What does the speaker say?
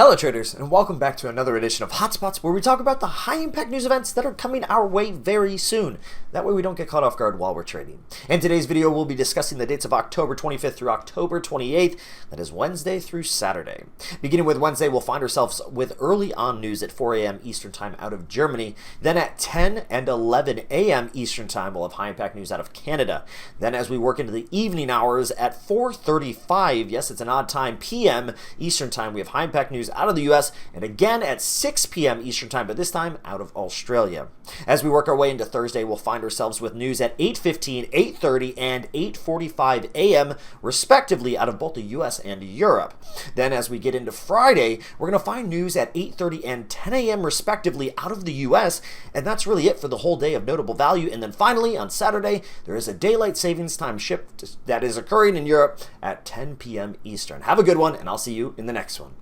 Hello traders, and welcome back to another edition of Hotspots, where we talk about the high-impact news events that are coming our way very soon. That way we don't get caught off guard while we're trading. In today's video, we'll be discussing the dates of October 25th through October 28th, that is Wednesday through Saturday. Beginning with Wednesday, we'll find ourselves with early on news at 4 a.m. Eastern Time out of Germany. Then at 10 and 11 a.m. Eastern Time, we'll have high-impact news out of Canada. Then as we work into the evening hours at 4:35, yes, it's an odd time, p.m. Eastern Time, we have high-impact news out of the US, and again at 6 p.m. Eastern Time, but this time out of Australia. As we work our way into Thursday, we'll find ourselves with news at 8:15, 8:30, and 8:45 a.m. respectively out of both the US and Europe. Then as we get into Friday, we're going to find news at 8:30 and 10 a.m. respectively out of the US, and that's really it for the whole day of notable value. And then finally, on Saturday, there is a daylight savings time shift that is occurring in Europe at 10 p.m. Eastern. Have a good one, and I'll see you in the next one.